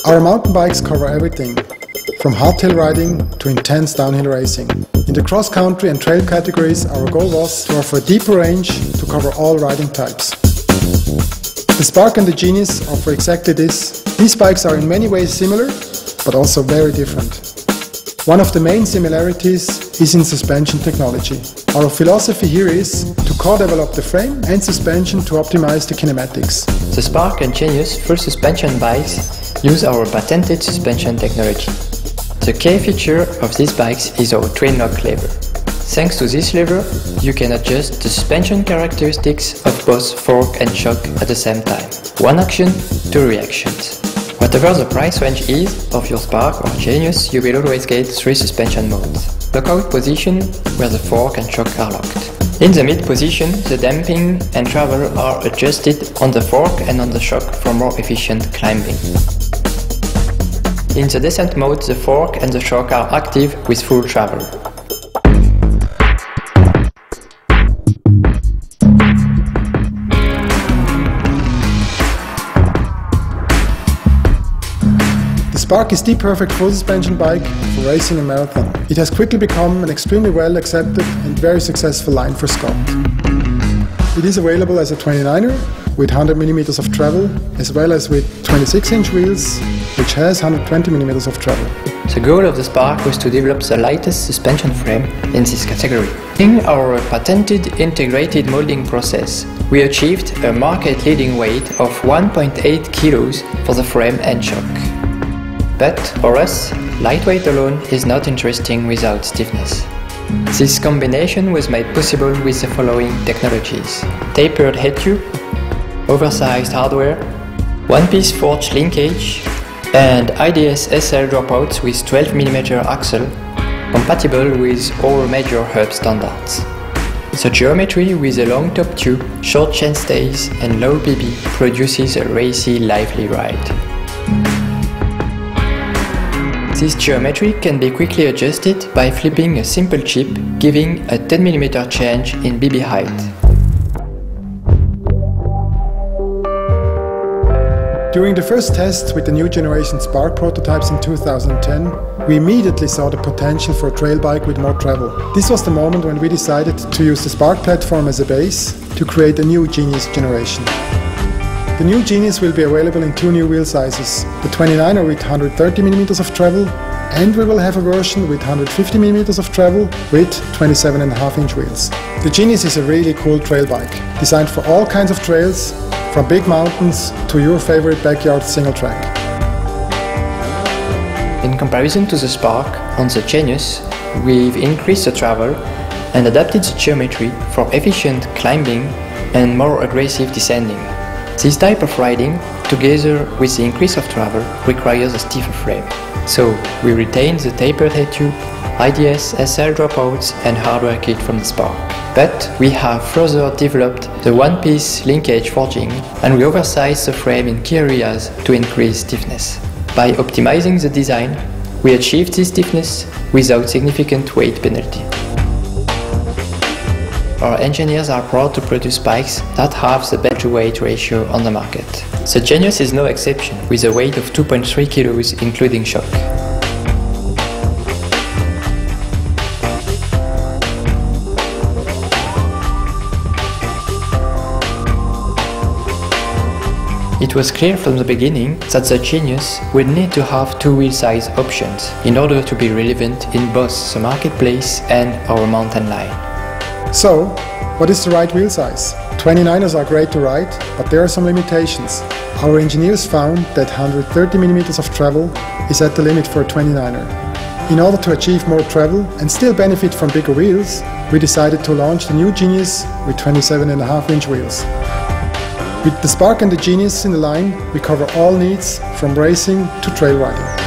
Our mountain bikes cover everything, from hardtail riding to intense downhill racing. In the cross-country and trail categories, our goal was to offer a deeper range to cover all riding types. The Spark and the Genius offer exactly this. These bikes are in many ways similar, but also very different. One of the main similarities is in suspension technology. Our philosophy here is to co-develop the frame and suspension to optimize the kinematics. The Spark and Genius full suspension bikes use our patented suspension technology. The key feature of these bikes is our Twinloc lever. Thanks to this lever, you can adjust the suspension characteristics of both fork and shock at the same time. One action, two reactions. Whatever the price range is of your Spark or Genius, you will always get 3 suspension modes. Lockout position, where the fork and shock are locked. In the mid position, the damping and travel are adjusted on the fork and on the shock for more efficient climbing. In the descent mode, the fork and the shock are active with full travel. The Spark is the perfect full suspension bike for racing a marathon. It has quickly become an extremely well accepted and very successful line for SCOTT. It is available as a 29er with 100mm of travel, as well as with 26-inch wheels, which has 120mm of travel. The goal of the Spark was to develop the lightest suspension frame in this category. In our patented integrated molding process, we achieved a market-leading weight of 1.8 kilos for the frame and shock. But for us, lightweight alone is not interesting without stiffness. This combination was made possible with the following technologies: tapered head tube, oversized hardware, one-piece forged linkage, and IDS SL dropouts with 12mm axle, compatible with all major hub standards. The geometry with a long top tube, short chain stays and low BB produces a racy, lively ride. This geometry can be quickly adjusted by flipping a simple chip, giving a 10mm change in BB height. During the first test with the new generation Spark prototypes in 2010, we immediately saw the potential for a trail bike with more travel. This was the moment when we decided to use the Spark platform as a base to create a new Genius generation. The new Genius will be available in 2 new wheel sizes, the 29er with 130mm of travel, and we will have a version with 150mm of travel with 27.5-inch wheels. The Genius is a really cool trail bike, designed for all kinds of trails, from big mountains to your favorite backyard single track. In comparison to the Spark, on the Genius, we've increased the travel and adapted the geometry for efficient climbing and more aggressive descending. This type of riding, together with the increase of travel, requires a stiffer frame. So we retain the tapered head tube, IDS SL dropouts and hardware kit from the Spark. But we have further developed the one-piece linkage forging, and we oversized the frame in key areas to increase stiffness. By optimizing the design, we achieved this stiffness without significant weight penalty. Our engineers are proud to produce bikes that have the best weight ratio on the market. The Genius is no exception, with a weight of 2.3 kilos including shock. It was clear from the beginning that the Genius would need to have 2 wheel size options in order to be relevant in both the marketplace and our mountain line. So, what is the right wheel size? 29ers are great to ride, but there are some limitations. Our engineers found that 130mm of travel is at the limit for a 29er. In order to achieve more travel and still benefit from bigger wheels, we decided to launch the new Genius with 27.5-inch wheels. With the Spark and the Genius in the line, we cover all needs from racing to trail riding.